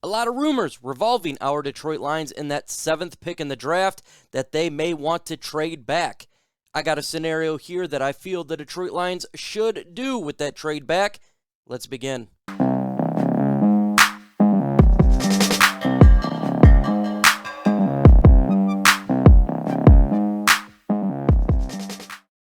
A lot of rumors revolving our Detroit Lions in that 7th pick in the draft that they may want to trade back. I got a scenario here that I feel the Detroit Lions should do with that trade back. Let's begin.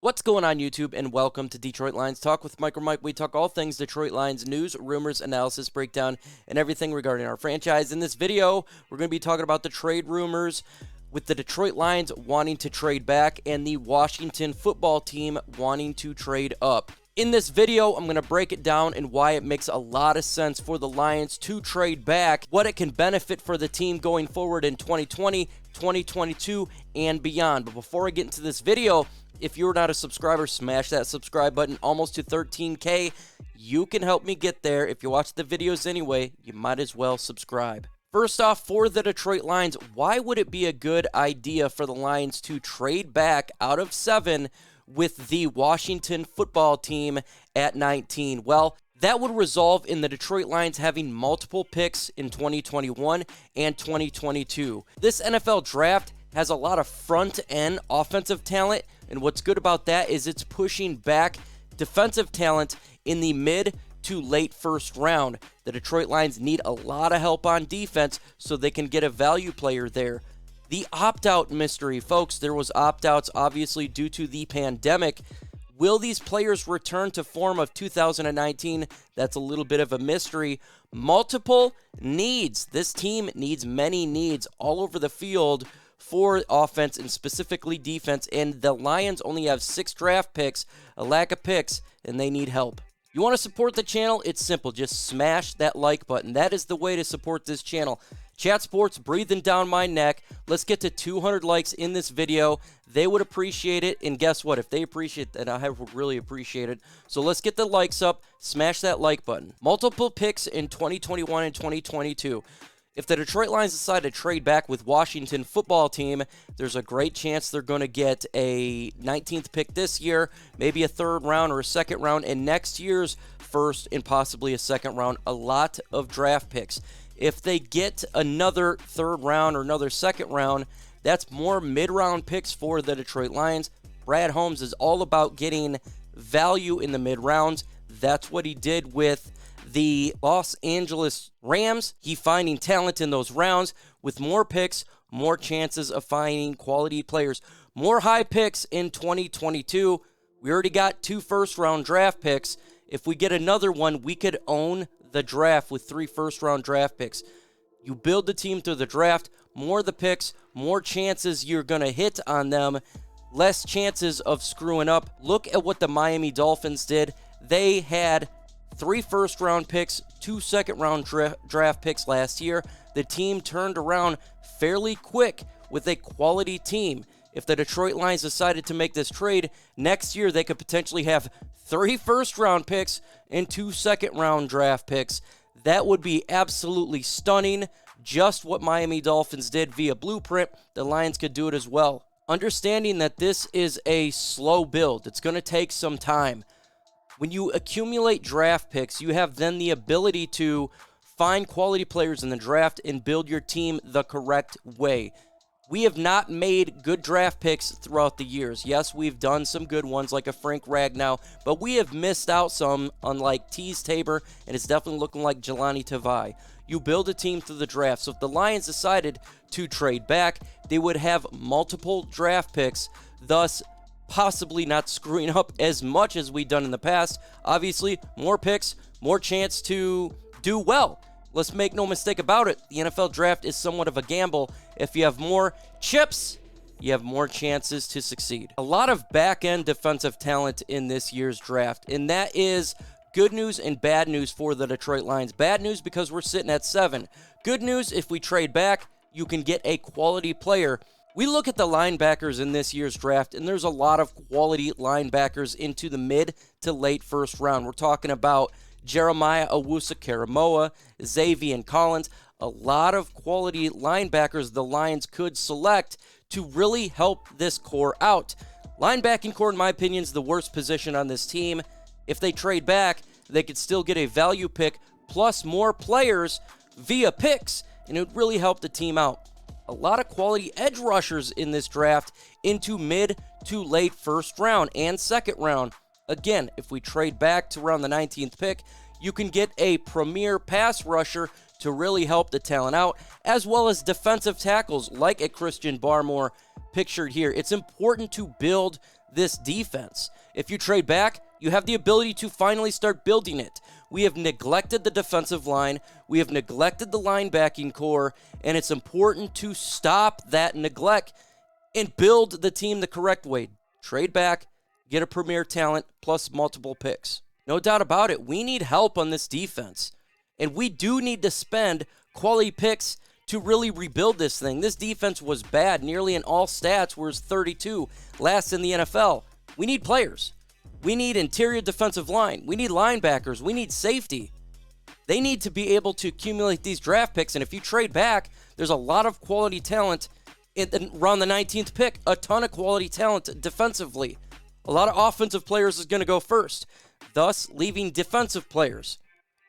What's going on, YouTube, and welcome to Detroit Lions Talk with Mike. We talk all things Detroit Lions news, rumors, analysis, breakdown, and everything regarding our franchise. In this video, we're going to be talking about the trade rumors with the Detroit Lions wanting to trade back and the Washington football team wanting to trade up. In this video, I'm going to break it down and why it makes a lot of sense for the Lions to trade back, what it can benefit for the team going forward in 2020, 2022, and beyond. But before I get into this video, if you're not a subscriber, smash that subscribe button. Almost to 13K. You can help me get there. If you watch the videos anyway, you might as well subscribe. First off, for the Detroit Lions, why would it be a good idea for the Lions to trade back out of 7 with the Washington football team at 19? Well, that would resolve in the Detroit Lions having multiple picks in 2021 and 2022. This NFL draft has a lot of front-end offensive talent, and what's good about that is it's pushing back defensive talent in the mid to late first round. The Detroit Lions need a lot of help on defense so they can get a value player there. The opt-out mystery, folks, there was opt-outs obviously due to the pandemic. Will these players return to form of 2019? That's a little bit of a mystery. Multiple needs. This team needs many needs all over the field for offense and specifically defense, and the Lions only have 6 draft picks, a lack of picks, and they need help. You want to support the channel? It's simple. Just smash that like button. That is the way to support this channel. Chat Sports breathing down my neck. Let's get to 200 likes in this video. They would appreciate it, and guess what? If they appreciate that, I would really appreciate it. So let's get the likes up. Smash that like button. Multiple picks in 2021 and 2022. If the Detroit Lions decide to trade back with Washington football team, there's a great chance they're going to get a 19th pick this year, maybe a 3rd round or a 2nd round, and next year's 1st and possibly a 2nd round, a lot of draft picks. If they get another 3rd round or another 2nd round, that's more mid-round picks for the Detroit Lions. Brad Holmes is all about getting value in the mid-rounds. That's what he did with the Los Angeles Rams. He finding talent in those rounds. With more picks, more chances of finding quality players. More high picks in 2022. We already got 2 first-round draft picks. If we get another one, we could own the draft with 3 first-round draft picks. You build the team through the draft. More the picks, more chances you're going to hit on them. Less chances of screwing up. Look at what the Miami Dolphins did. They had 3 first-round picks, 2 second-round draft picks last year. The team turned around fairly quick with a quality team. If the Detroit Lions decided to make this trade, next year they could potentially have 3 first-round picks and 2 second-round draft picks. That would be absolutely stunning. Just what Miami Dolphins did via blueprint, the Lions could do it as well. Understanding that this is a slow build, it's going to take some time. When you accumulate draft picks, you have then the ability to find quality players in the draft and build your team the correct way. We have not made good draft picks throughout the years. Yes, we've done some good ones like a Frank Ragnow, but we have missed out some, unlike Teez Tabor, and it's definitely looking like Jelani Tavai. You build a team through the draft. So if the Lions decided to trade back, they would have multiple draft picks, thus possibly not screwing up as much as we've done in the past. Obviously, more picks, more chance to do well. Let's make no mistake about it. The NFL draft is somewhat of a gamble. If you have more chips, you have more chances to succeed. A lot of back-end defensive talent in this year's draft, and that is good news and bad news for the Detroit Lions. Bad news because we're sitting at 7. Good news, if we trade back, you can get a quality player. We look at the linebackers in this year's draft, and there's a lot of quality linebackers into the mid to late first round. We're talking about Jeremiah Owusu-Koramoah, Xavier Collins, a lot of quality linebackers the Lions could select to really help this core out. Linebacking core, in my opinion, is the worst position on this team. If they trade back, they could still get a value pick plus more players via picks, and it would really help the team out. A lot of quality edge rushers in this draft into mid to late first round and second round. Again, if we trade back to around the 19th pick, you can get a premier pass rusher to really help the talent out, as well as defensive tackles like a Christian Barmore pictured here. It's important to build this defense. If you trade back, you have the ability to finally start building it. We have neglected the defensive line. We have neglected the linebacking core, and it's important to stop that neglect and build the team the correct way. Trade back, get a premier talent, plus multiple picks. No doubt about it, we need help on this defense, and we do need to spend quality picks to really rebuild this thing. This defense was bad, nearly in all stats, whereas 32, last in the NFL. We need players. We need interior defensive line. We need linebackers. We need safety. They need to be able to accumulate these draft picks, and if you trade back, there's a lot of quality talent around the 19th pick, a ton of quality talent defensively. A lot of offensive players is going to go first, thus leaving defensive players.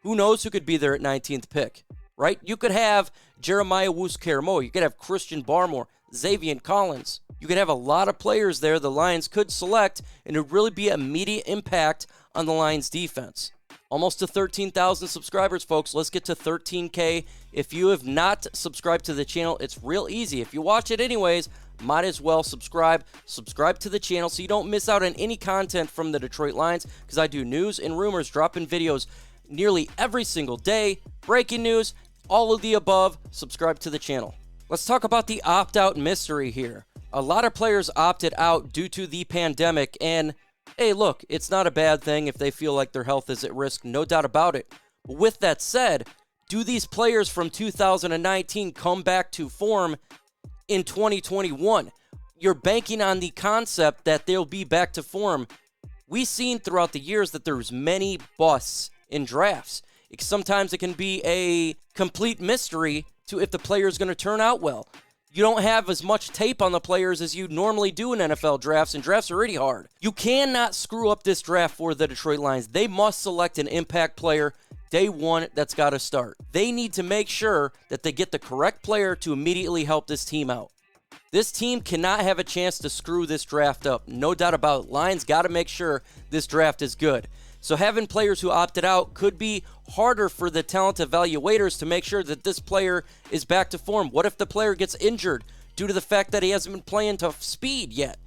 Who knows who could be there at 19th pick, right? You could have Jeremiah Woods-Keramo. You could have Christian Barmore, Xavier Collins. You could have a lot of players there the Lions could select, and it would really be an immediate impact on the Lions defense. Almost to 13,000 subscribers, folks. Let's get to 13K. If you have not subscribed to the channel, it's real easy. If you watch it anyways, might as well subscribe. Subscribe to the channel so you don't miss out on any content from the Detroit Lions, because I do news and rumors, dropping videos nearly every single day. Breaking news, all of the above. Subscribe to the channel. Let's talk about the opt-out mystery here. A lot of players opted out due to the pandemic, and hey, look, it's not a bad thing if they feel like their health is at risk, no doubt about it. But with that said, do these players from 2019 come back to form in 2021? You're banking on the concept that they'll be back to form. We've seen throughout the years that there's many busts in drafts. Sometimes it can be a complete mystery to if the player is going to turn out well. You don't have as much tape on the players as you normally do in NFL drafts, and drafts are really hard. You cannot screw up this draft for the Detroit Lions. They must select an impact player day one that's got to start. They need to make sure that they get the correct player to immediately help this team out. This team cannot have a chance to screw this draft up. No doubt about it. Lions got to make sure this draft is good. So having players who opted out could be harder for the talent evaluators to make sure that this player is back to form. What if the player gets injured due to the fact that he hasn't been playing to speed yet?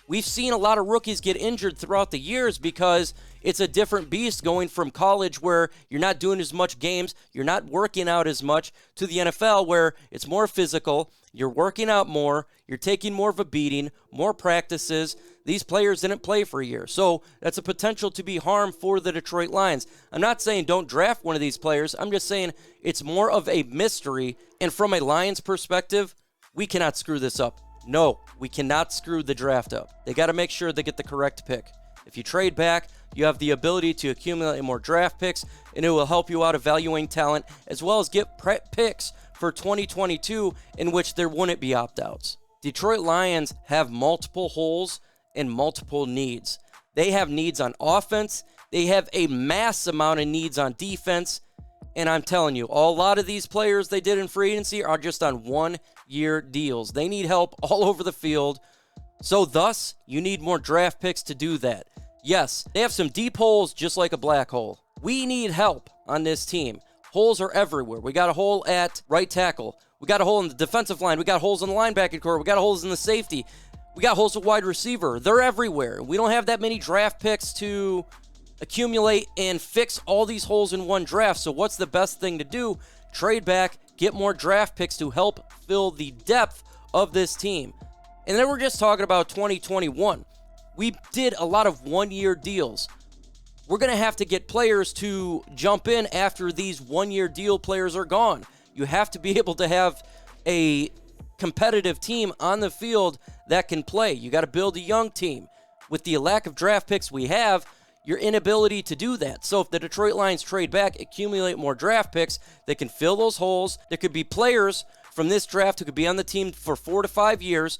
We've seen a lot of rookies get injured throughout the years because it's a different beast going from college where you're not doing as much games, you're not working out as much, to the NFL where it's more physical, you're working out more, you're taking more of a beating, more practices. These players didn't play for a year, so that's a potential to be harm for the Detroit Lions. I'm not saying don't draft one of these players. I'm just saying it's more of a mystery, and from a Lions perspective, we cannot screw this up. No, we cannot screw the draft up. They got to make sure they get the correct pick. If you trade back, you have the ability to accumulate more draft picks, and it will help you out evaluating talent, as well as get picks for 2022 in which there wouldn't be opt-outs. Detroit Lions have multiple holes and multiple needs. They have needs on offense. They have a mass amount of needs on defense. And I'm telling you, a lot of these players they did in free agency are just on one-year deals. They need help all over the field. So thus, you need more draft picks to do that. Yes, they have some deep holes just like a black hole. We need help on this team. Holes are everywhere. We got a hole at right tackle. We got a hole in the defensive line. We got holes in the linebacking core. We got holes in the safety. We got holes at wide receiver. They're everywhere. We don't have that many draft picks to accumulate and fix all these holes in one draft. So what's the best thing to do? Trade back, get more draft picks to help fill the depth of this team. And then we're just talking about 2021. We did a lot of one-year deals. We're going to have to get players to jump in after these one-year deal players are gone. You have to be able to have a competitive team on the field that can play. You got to build a young team. With the lack of draft picks we have, your inability to do that. So if the Detroit Lions trade back, accumulate more draft picks, they can fill those holes. There could be players from this draft who could be on the team for 4 to 5 years.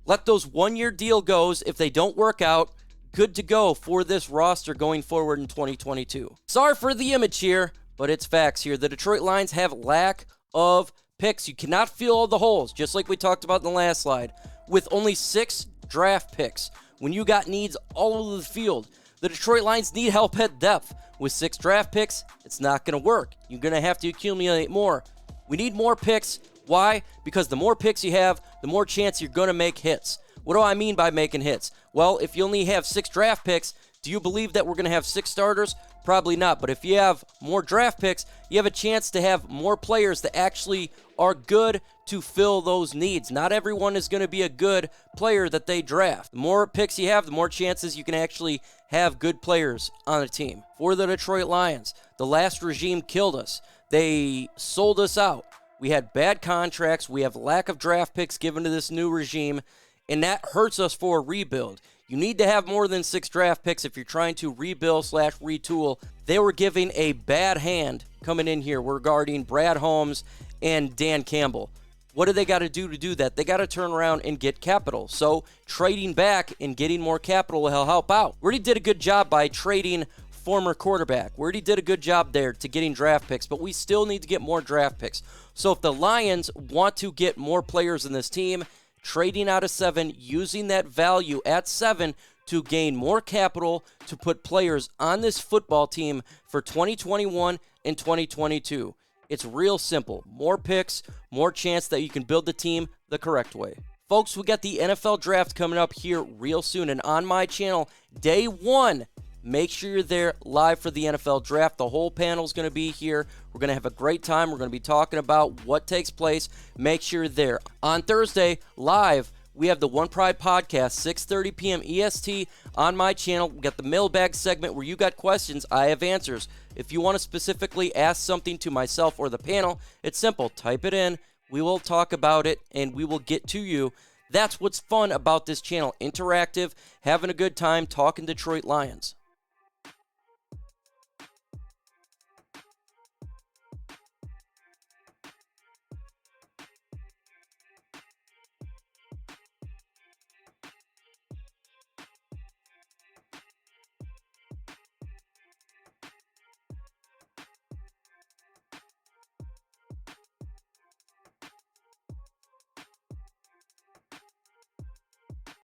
Let those one-year deal goes. If they don't work out, good to go for this roster going forward in 2022. Sorry for the image here, but it's facts here. The Detroit Lions have lack of picks. You cannot fill all the holes, just like we talked about in the last slide, with only 6 draft picks. When you got needs all over the field, the Detroit Lions need help at depth. With 6 draft picks, it's not going to work. You're going to have to accumulate more. We need more picks. Why? Because the more picks you have, the more chance you're going to make hits. What do I mean by making hits? Well, if you only have 6 draft picks, do you believe that we're going to have 6 starters? Probably not. But if you have more draft picks, you have a chance to have more players that actually are good to fill those needs. Not everyone is going to be a good player that they draft. The more picks you have, the more chances you can actually have good players on a team. For the Detroit Lions, the last regime killed us. They sold us out. We had bad contracts. We have lack of draft picks given to this new regime, and that hurts us for a rebuild. You need to have more than 6 draft picks if you're trying to rebuild/retool. They were giving a bad hand coming in here regarding Brad Holmes and Dan Campbell. What do they got to do that? They got to turn around and get capital. So trading back and getting more capital will help out. We already did a good job by trading former quarterback. We already did a good job there to getting draft picks, but we still need to get more draft picks. So if the Lions want to get more players in this team, trading out of 7, using that value at 7 to gain more capital to put players on this football team for 2021 and 2022. It's real simple. More picks, more chance that you can build the team the correct way. Folks, we got the NFL draft coming up here real soon, and on my channel, day 1, make sure you're there live for the NFL draft. The whole panel is going to be here. We're going to have a great time. We're going to be talking about what takes place. Make sure you're there. On Thursday, live, we have the One Pride podcast, 6:30 p.m. EST on my channel. We got the mailbag segment where you got questions. I have answers. If you want to specifically ask something to myself or the panel, it's simple. Type it in. We will talk about it, and we will get to you. That's what's fun about this channel. Interactive, having a good time, talking Detroit Lions.